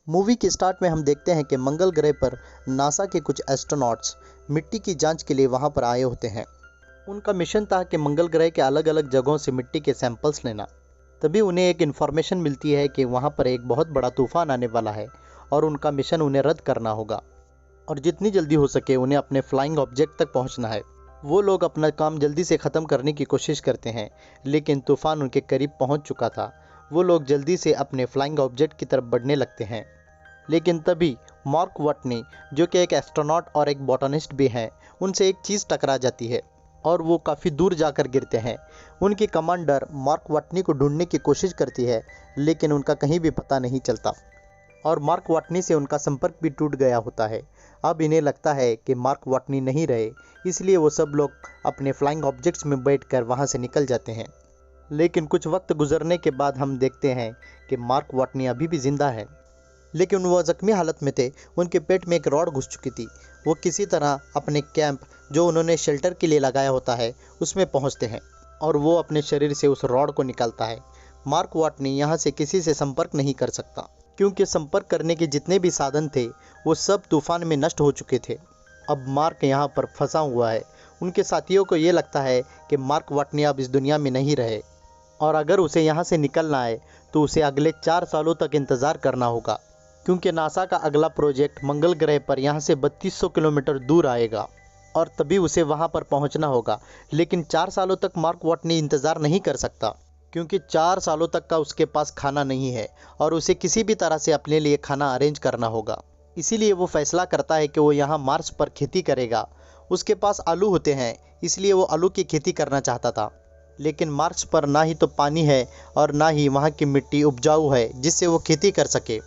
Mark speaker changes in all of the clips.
Speaker 1: Movie के start में हम देखते हैं कि मंगल ग्रह पर नासा के कुछ एस्ट्रोनॉट्स मिट्टी की जांच के लिए वहां पर आए होते हैं। उनका मिशन था कि मंगल ग्रह के अलग अलग जगहों से मिट्टी के सैंपल्स लेना। तभी उन्हें एक इन्फॉर्मेशन मिलती है कि वहां पर एक बहुत बड़ा तूफान आने वाला है और उनका मिशन उन्हें रद्द करना होगा और जितनी जल्दी हो सके उन्हें अपने फ्लाइंग ऑब्जेक्ट तक पहुंचना है। वो लोग अपना काम जल्दी से ख़त्म करने की कोशिश करते हैं, लेकिन तूफान उनके करीब पहुंच चुका था। वो लोग जल्दी से अपने फ्लाइंग ऑब्जेक्ट की तरफ बढ़ने लगते हैं, लेकिन तभी मार्क वाटनी, जो कि एक एस्ट्रोनॉट और एक बॉटनिस्ट भी हैं, उनसे एक चीज़ टकरा जाती है और वो काफ़ी दूर जाकर गिरते हैं। उनकी कमांडर मार्क वाटनी को ढूंढने की कोशिश करती है, लेकिन उनका कहीं भी पता नहीं चलता और मार्क वाटनी से उनका संपर्क भी टूट गया होता है। अब इन्हें लगता है कि मार्क वाटनी नहीं रहे, इसलिए वो सब लोग अपने फ्लाइंग ऑब्जेक्ट्स में बैठकर वहाँ से निकल जाते हैं। लेकिन कुछ वक्त गुजरने के बाद हम देखते हैं कि मार्क वाटनी अभी भी जिंदा है, लेकिन वह जख्मी हालत में थे। उनके पेट में एक रॉड घुस चुकी थी। वो किसी तरह अपने कैंप, जो उन्होंने शेल्टर के लिए लगाया होता है, उसमें पहुंचते हैं और वो अपने शरीर से उस रॉड को निकालता है। मार्क वाटनी यहाँ से किसी से संपर्क नहीं कर सकता, क्योंकि संपर्क करने के जितने भी साधन थे वो सब तूफान में नष्ट हो चुके थे। अब मार्क यहाँ पर फंसा हुआ है। उनके साथियों को ये लगता है कि मार्क वाटनी अब इस दुनिया में नहीं रहे और अगर उसे यहाँ से निकलना है तो उसे अगले 4 सालों तक इंतज़ार करना होगा, क्योंकि नासा का अगला प्रोजेक्ट मंगल ग्रह पर यहाँ से 3200 किलोमीटर दूर आएगा और तभी उसे वहाँ पर पहुँचना होगा। लेकिन 4 सालों तक मार्क वाटनी इंतज़ार नहीं कर सकता, क्योंकि 4 सालों तक का उसके पास खाना नहीं है और उसे किसी भी तरह से अपने लिए खाना अरेंज करना होगा। इसीलिए वो फैसला करता है कि वो यहाँ मार्स पर खेती करेगा। उसके पास आलू होते हैं, इसलिए वो आलू की खेती करना चाहता था। लेकिन मार्स पर ना ही तो पानी है और ना ही वहाँ की मिट्टी उपजाऊ है जिससे वो खेती कर सके।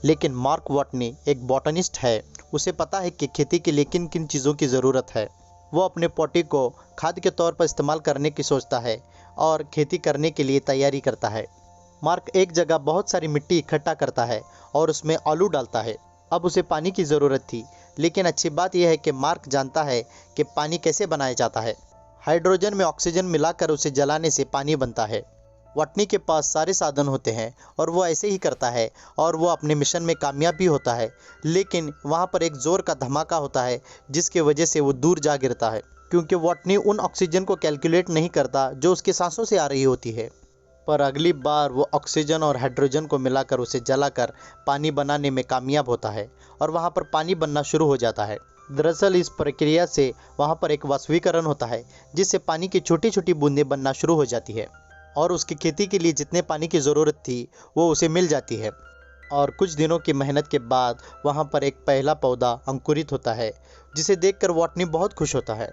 Speaker 1: लेकिन मार्क वाटनी एक बॉटनिस्ट है, उसे पता है कि खेती के लिए किन किन चीज़ों की ज़रूरत है। वो अपने पॉटी को खाद के तौर पर इस्तेमाल करने की सोचता है और खेती करने के लिए तैयारी करता है। मार्क एक जगह बहुत सारी मिट्टी इकट्ठा करता है और उसमें आलू डालता है। अब उसे पानी की ज़रूरत थी, लेकिन अच्छी बात यह है कि मार्क जानता है कि पानी कैसे बनाया जाता है। हाइड्रोजन में ऑक्सीजन मिलाकर उसे जलाने से पानी बनता है। वाटनी के पास सारे साधन होते हैं और वो ऐसे ही करता है और वो अपने मिशन में कामयाब भी होता है। लेकिन वहाँ पर एक ज़ोर का धमाका होता है जिसकी वजह से वो दूर जा गिरता है, क्योंकि वाटनी उन ऑक्सीजन को कैलकुलेट नहीं करता जो उसकी सांसों से आ रही होती है। पर अगली बार वो ऑक्सीजन और हाइड्रोजन को मिलाकर उसे जलाकर पानी बनाने में कामयाब होता है और वहाँ पर पानी बनना शुरू हो जाता है। दरअसल इस प्रक्रिया से वहाँ पर एक वाष्पीकरण होता है, जिससे पानी की छोटी छोटी बूंदें बनना शुरू हो जाती है और उसकी खेती के लिए जितने पानी की ज़रूरत थी वो उसे मिल जाती है। और कुछ दिनों की मेहनत के बाद वहाँ पर एक पहला पौधा अंकुरित होता है, जिसे देखकर वाटनी बहुत खुश होता है।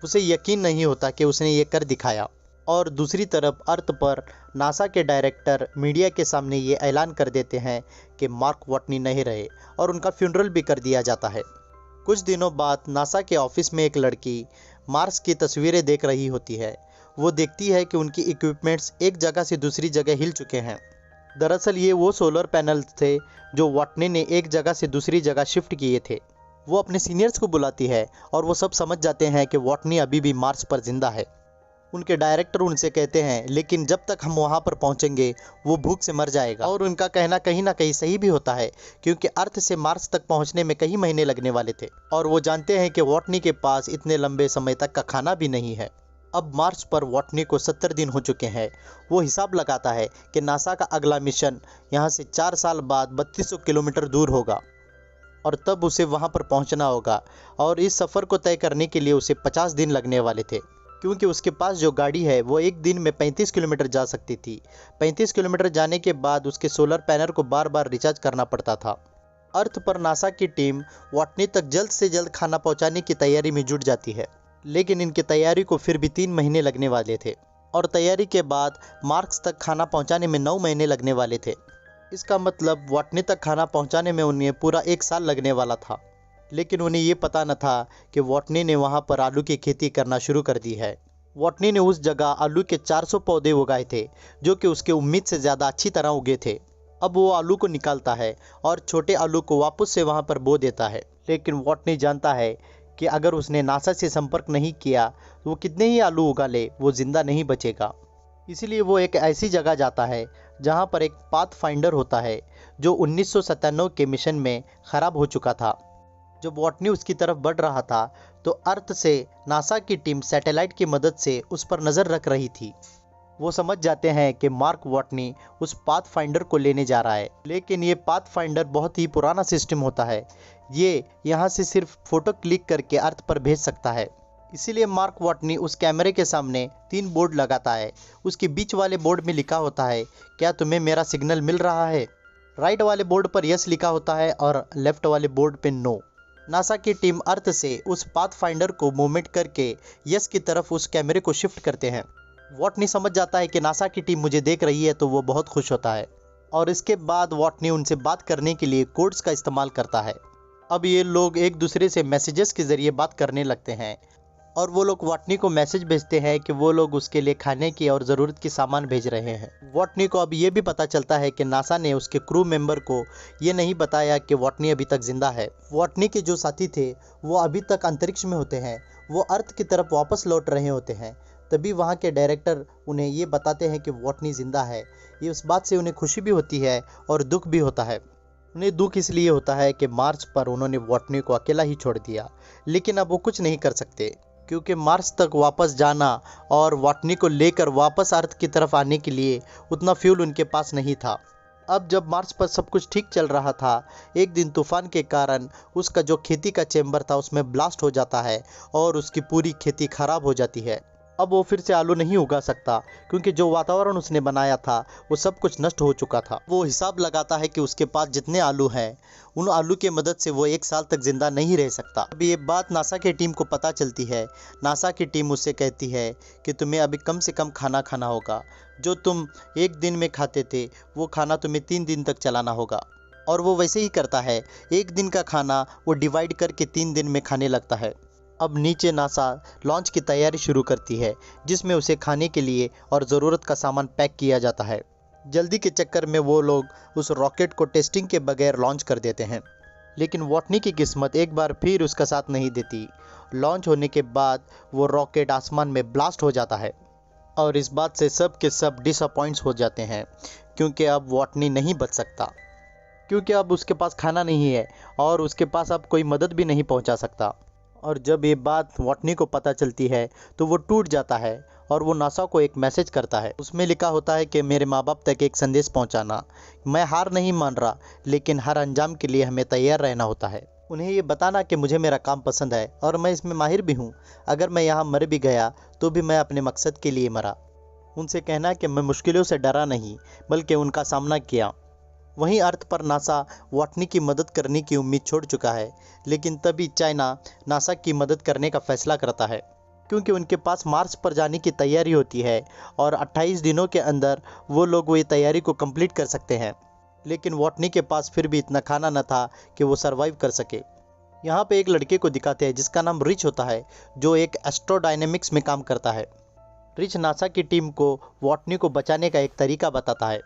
Speaker 1: उसे यकीन नहीं होता कि उसने ये कर दिखाया। और दूसरी तरफ अर्थ पर नासा के डायरेक्टर मीडिया के सामने ये ऐलान कर देते हैं कि मार्क वाटनी नहीं रहे और उनका फ्यूनरल भी कर दिया जाता है। कुछ दिनों बाद नासा के ऑफिस में एक लड़की मार्स की तस्वीरें देख रही होती है। वो देखती है कि उनकी इक्विपमेंट्स एक जगह से दूसरी जगह हिल चुके हैं। दरअसल ये वो सोलर पैनल थे जो वाटनी ने एक जगह से दूसरी जगह शिफ्ट किए थे। वो अपने सीनियर्स को बुलाती है और वो सब समझ जाते हैं कि वाटनी अभी भी मार्स पर जिंदा है। उनके डायरेक्टर उनसे कहते हैं, लेकिन जब तक हम वहाँ पर पहुँचेंगे वो भूख से मर जाएगा। और उनका कहना कहीं ना कहीं सही भी होता है, क्योंकि अर्थ से मार्स तक पहुँचने में कई महीने लगने वाले थे और वो जानते हैं कि वाटनी के पास इतने लंबे समय तक का खाना भी नहीं है। अब मार्स पर वाटनी को 70 दिन हो चुके हैं। वो हिसाब लगाता है कि नासा का अगला मिशन यहाँ से 4 साल बाद 3200 किलोमीटर दूर होगा और तब उसे वहाँ पर पहुँचना होगा। और इस सफ़र को तय करने के लिए उसे 50 दिन लगने वाले थे, क्योंकि उसके पास जो गाड़ी है वो एक दिन में 35 किलोमीटर जा सकती थी। 35 किलोमीटर जाने के बाद उसके सोलर पैनल को बार बार रिचार्ज करना पड़ता था। अर्थ पर नासा की टीम वाटनी तक जल्द से जल्द खाना पहुँचाने की तैयारी में जुट जाती है, लेकिन इनकी तैयारी को फिर भी 3 महीने लगने वाले थे और तैयारी के बाद मार्स तक खाना पहुँचाने में 9 महीने लगने वाले थे। इसका मतलब वाटनी तक खाना पहुँचाने में उन्हें पूरा 1 साल लगने वाला था। लेकिन उन्हें ये पता न था कि वाटनी ने वहाँ पर आलू की खेती करना शुरू कर दी है। वाटनी ने उस जगह आलू के 400 पौधे उगाए थे, जो कि उसके उम्मीद से ज़्यादा अच्छी तरह उगे थे। अब वो आलू को निकालता है और छोटे आलू को वापस से वहाँ पर बो देता है। लेकिन वाटनी जानता है कि अगर उसने नासा से संपर्क नहीं किया तो वो कितने ही आलू उगा ले, वो ज़िंदा नहीं बचेगा। इसलिए वो एक ऐसी जगह जाता है जहां पर एक पाथ फाइंडर होता है जो 1997 के मिशन में ख़राब हो चुका था। जब वॉटनी उसकी तरफ बढ़ रहा था तो अर्थ से नासा की टीम सैटेलाइट की मदद से उस पर नज़र रख रही थी। वो समझ जाते हैं कि मार्क वॉटनी उस पाथ फाइंडर को लेने जा रहा है, लेकिन ये पाथ फाइंडर बहुत ही पुराना सिस्टम होता है। ये यहाँ से सिर्फ फ़ोटो क्लिक करके अर्थ पर भेज सकता है। इसीलिए मार्क वॉटनी उस कैमरे के सामने 3 बोर्ड लगाता है। उसके बीच वाले बोर्ड में लिखा होता है, क्या तुम्हें मेरा सिग्नल मिल रहा है? राइट वाले बोर्ड पर यस लिखा होता है और लेफ्ट वाले बोर्ड पे नो। नासा की टीम अर्थ से उस पाथ फाइंडर को मूवमेंट करके यस की तरफ उस कैमरे को शिफ्ट करते हैं। वॉटनी समझ जाता है कि नासा की टीम मुझे देख रही है, तो वो बहुत खुश होता है और इसके बाद वॉटनी उनसे बात करने के लिए कोड्स का इस्तेमाल करता है। अब ये लोग एक दूसरे से मैसेजेस के ज़रिए बात करने लगते हैं और वो लोग वॉटनी को मैसेज भेजते हैं कि वो लोग उसके लिए खाने की और ज़रूरत की सामान भेज रहे हैं। वॉटनी को अब ये भी पता चलता है कि नासा ने उसके क्रू मेंबर को ये नहीं बताया कि वॉटनी अभी तक जिंदा है। वॉटनी के जो साथी थे वो अभी तक अंतरिक्ष में होते हैं, वो अर्थ की तरफ वापस लौट रहे होते हैं। तभी वहाँ के डायरेक्टर उन्हें ये बताते हैं कि वॉटनी जिंदा है। ये उस बात से उन्हें खुशी भी होती है और दुख भी होता है। उन्हें दुख इसलिए होता है कि मार्स पर उन्होंने वॉटनी को अकेला ही छोड़ दिया, लेकिन अब वो कुछ नहीं कर सकते क्योंकि मार्स तक वापस जाना और वॉटनी को लेकर वापस अर्थ की तरफ आने के लिए उतना फ्यूल उनके पास नहीं था। अब जब मार्स पर सब कुछ ठीक चल रहा था, एक दिन तूफान के कारण उसका जो खेती का चेंबर था उसमें ब्लास्ट हो जाता है और उसकी पूरी खेती खराब हो जाती है। अब वो फिर से आलू नहीं उगा सकता क्योंकि जो वातावरण उसने बनाया था वो सब कुछ नष्ट हो चुका था। वो हिसाब लगाता है कि उसके पास जितने आलू हैं उन आलू की मदद से वो 1 साल तक जिंदा नहीं रह सकता। अब ये बात नासा की टीम को पता चलती है। नासा की टीम उससे कहती है कि तुम्हें अभी कम से कम खाना खाना होगा। जो तुम 1 दिन में खाते थे वो खाना तुम्हें 3 दिन तक चलाना होगा। और वो वैसे ही करता है। 1 दिन का खाना वो डिवाइड करके 3 दिन में खाने लगता है। अब नीचे नासा लॉन्च की तैयारी शुरू करती है, जिसमें उसे खाने के लिए और ज़रूरत का सामान पैक किया जाता है। जल्दी के चक्कर में वो लोग उस रॉकेट को टेस्टिंग के बगैर लॉन्च कर देते हैं, लेकिन वॉटनी की किस्मत एक बार फिर उसका साथ नहीं देती। लॉन्च होने के बाद वो रॉकेट आसमान में ब्लास्ट हो जाता है और इस बात से सब के सब डिसअपॉइंट्स हो जाते हैं क्योंकि अब वॉटनी नहीं बच सकता, क्योंकि अब उसके पास खाना नहीं है और उसके पास अब कोई मदद भी नहीं पहुंचा सकता। और जब ये बात वॉटनी को पता चलती है तो वो टूट जाता है और वो नासा को एक मैसेज करता है। उसमें लिखा होता है कि मेरे माँ बाप तक एक संदेश पहुंचाना। मैं हार नहीं मान रहा, लेकिन हर अंजाम के लिए हमें तैयार रहना होता है। उन्हें ये बताना कि मुझे मेरा काम पसंद है और मैं इसमें माहिर भी हूँ। अगर मैं यहाँ मर भी गया तो भी मैं अपने मकसद के लिए मरा। उनसे कहना कि मैं मुश्किलों से डरा नहीं बल्कि उनका सामना किया। वहीं अर्थ पर नासा वॉटनी की मदद करने की उम्मीद छोड़ चुका है, लेकिन तभी चाइना नासा की मदद करने का फैसला करता है क्योंकि उनके पास मार्स पर जाने की तैयारी होती है और 28 दिनों के अंदर वो लोग वो तैयारी को कंप्लीट कर सकते हैं। लेकिन वॉटनी के पास फिर भी इतना खाना न था कि वो सरवाइव कर सके। यहाँ पे एक लड़के को दिखाते हैं जिसका नाम रिच होता है, जो एक एस्ट्रोडायनेमिक्स में काम करता है। रिच नासा की टीम को वॉटनी को बचाने का एक तरीका बताता है।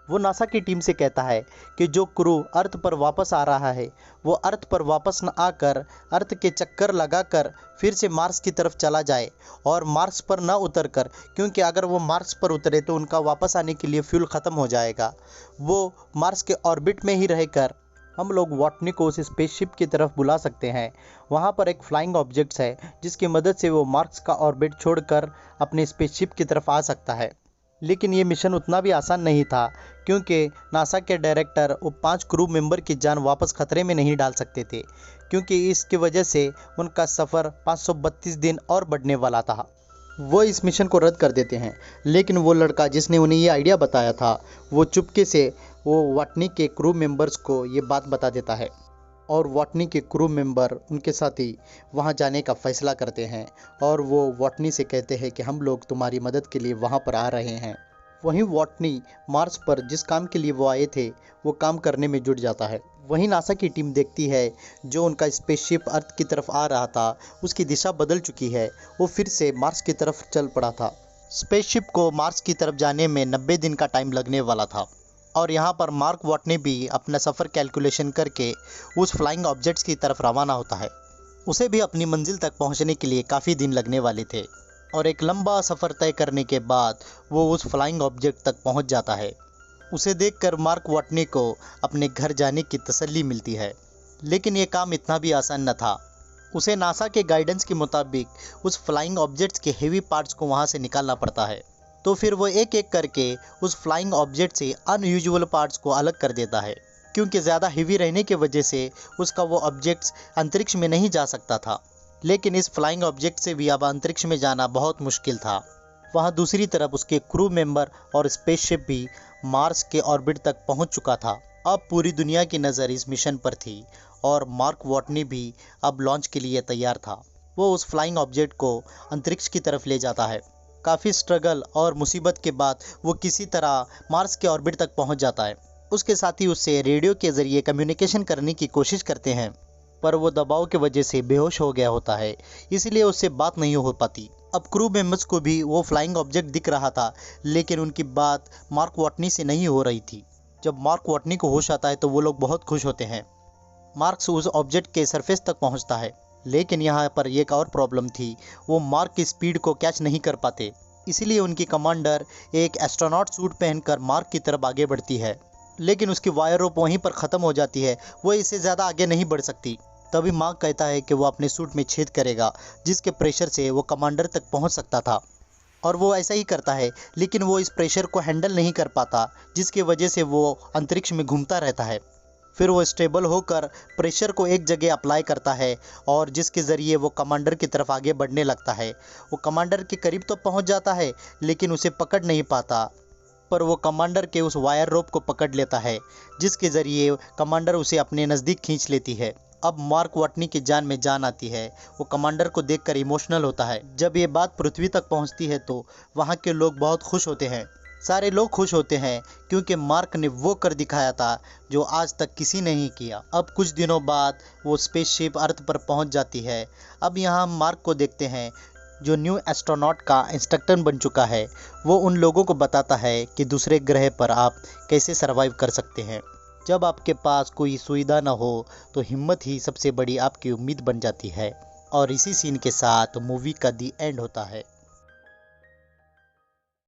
Speaker 1: वो नासा की टीम से कहता है कि जो क्रू अर्थ पर वापस आ रहा है वो अर्थ पर वापस न आकर अर्थ के चक्कर लगाकर फिर से मार्स की तरफ चला जाए और मार्स पर न उतरकर, क्योंकि अगर वो मार्स पर उतरे तो उनका वापस आने के लिए फ्यूल ख़त्म हो जाएगा। वो मार्स के ऑर्बिट में ही रहकर हम लोग वॉटनी को उस स्पेसशिप की तरफ बुला सकते हैं। वहाँ पर एक फ्लाइंग ऑब्जेक्ट्स है जिसकी मदद से वो मार्स का ऑर्बिट छोड़कर अपने स्पेसशिप की तरफ आ सकता है। लेकिन ये मिशन उतना भी आसान नहीं था क्योंकि नासा के डायरेक्टर वो 5 क्रू मेंबर की जान वापस खतरे में नहीं डाल सकते थे, क्योंकि इसकी वजह से उनका सफ़र 532 दिन और बढ़ने वाला था। वो इस मिशन को रद्द कर देते हैं, लेकिन वो लड़का जिसने उन्हें ये आइडिया बताया था वो चुपके से वो वॉटनी के क्रू मेंबर्स को ये बात बता देता है और वॉटनी के क्रू मेंबर उनके साथी वहां जाने का फैसला करते हैं और वो वॉटनी से कहते हैं कि हम लोग तुम्हारी मदद के लिए वहां पर आ रहे हैं। वहीं वॉटनी मार्स पर जिस काम के लिए वो आए थे वो काम करने में जुट जाता है। वहीं नासा की टीम देखती है जो उनका स्पेसशिप अर्थ की तरफ आ रहा था उसकी दिशा बदल चुकी है, वो फिर से मार्स की तरफ चल पड़ा था। स्पेसशिप को मार्स की तरफ जाने में 90 दिन का टाइम लगने वाला था और यहाँ पर मार्क वॉटनी भी अपना सफ़र कैलकुलेशन करके उस फ्लाइंग ऑब्जेक्ट्स की तरफ रवाना होता है। उसे भी अपनी मंजिल तक पहुँचने के लिए काफ़ी दिन लगने वाले थे और एक लंबा सफ़र तय करने के बाद वो उस फ्लाइंग ऑब्जेक्ट तक पहुँच जाता है। उसे देखकर मार्क वाटनी को अपने घर जाने की तसल्ली मिलती है, लेकिन ये काम इतना भी आसान न था। उसे नासा के गाइडेंस के मुताबिक उस फ्लाइंग ऑब्जेक्ट्स के हेवी पार्ट्स को वहाँ से निकालना पड़ता है। तो फिर वो एक एक करके उस फ्लाइंग ऑब्जेक्ट से अनयूजुअल पार्ट्स को अलग कर देता है, क्योंकि ज़्यादा हेवी रहने की वजह से उसका वो ऑब्जेक्ट्स अंतरिक्ष में नहीं जा सकता था। लेकिन इस फ्लाइंग ऑब्जेक्ट से भी अब अंतरिक्ष में जाना बहुत मुश्किल था। वहाँ दूसरी तरफ उसके क्रू मेंबर और स्पेसशिप भी मार्स के ऑर्बिट तक पहुँच चुका था। अब पूरी दुनिया की नज़र इस मिशन पर थी और मार्क वाटनी भी अब लॉन्च के लिए तैयार था। वो उस फ्लाइंग ऑब्जेक्ट को अंतरिक्ष की तरफ ले जाता है। काफ़ी स्ट्रगल और मुसीबत के बाद वो किसी तरह मार्स के ऑर्बिट तक पहुंच जाता है। उसके साथी उससे रेडियो के ज़रिए कम्युनिकेशन करने की कोशिश करते हैं, पर वो दबाव की वजह से बेहोश हो गया होता है, इसलिए उससे बात नहीं हो पाती। अब क्रू मेंबर्स को भी वो फ्लाइंग ऑब्जेक्ट दिख रहा था, लेकिन उनकी बात मार्क वाटनी से नहीं हो रही थी। जब मार्क वाटनी को होश आता है तो वो लोग बहुत खुश होते हैं। मार्क्स उस ऑब्जेक्ट के सरफेस तक पहुंचता है, लेकिन यहाँ पर एक और प्रॉब्लम थी। वो मार्क की स्पीड को कैच नहीं कर पाते, इसीलिए उनकी कमांडर एक एस्ट्रोनॉट सूट पहनकर मार्क की तरफ आगे बढ़ती है, लेकिन उसकी वायर रोप वहीं पर ख़त्म हो जाती है। वो इससे ज़्यादा आगे नहीं बढ़ सकती। तभी मार्क कहता है कि वो अपने सूट में छेद करेगा, जिसके प्रेशर से वो कमांडर तक पहुंच सकता था, और वो ऐसा ही करता है। लेकिन वो इस प्रेशर को हैंडल नहीं कर पाता, जिसकी वजह से वो अंतरिक्ष में घूमता रहता है। फिर वो स्टेबल होकर प्रेशर को एक जगह अप्लाई करता है, और जिसके ज़रिए वो कमांडर की तरफ आगे बढ़ने लगता है। वो कमांडर के करीब तो पहुंच जाता है, लेकिन उसे पकड़ नहीं पाता, पर वो कमांडर के उस वायर रोप को पकड़ लेता है, जिसके ज़रिए कमांडर उसे अपने नज़दीक खींच लेती है। अब मार्क वाटनी की जान में जान आती है। वो कमांडर को देखकर इमोशनल होता है। जब ये बात पृथ्वी तक पहुंचती है तो वहाँ के लोग बहुत खुश होते हैं। सारे लोग खुश होते हैं क्योंकि मार्क ने वो कर दिखाया था जो आज तक किसी ने नहीं किया। अब कुछ दिनों बाद वो स्पेसशिप अर्थ पर पहुंच जाती है। अब यहाँ हम मार्क को देखते हैं, जो न्यू एस्ट्रोनॉट का इंस्ट्रक्टर बन चुका है। वो उन लोगों को बताता है कि दूसरे ग्रह पर आप कैसे सरवाइव कर सकते हैं। जब आपके पास कोई सुविधा न हो तो हिम्मत ही सबसे बड़ी आपकी उम्मीद बन जाती है। और इसी सीन के साथ मूवी का दी एंड होता है।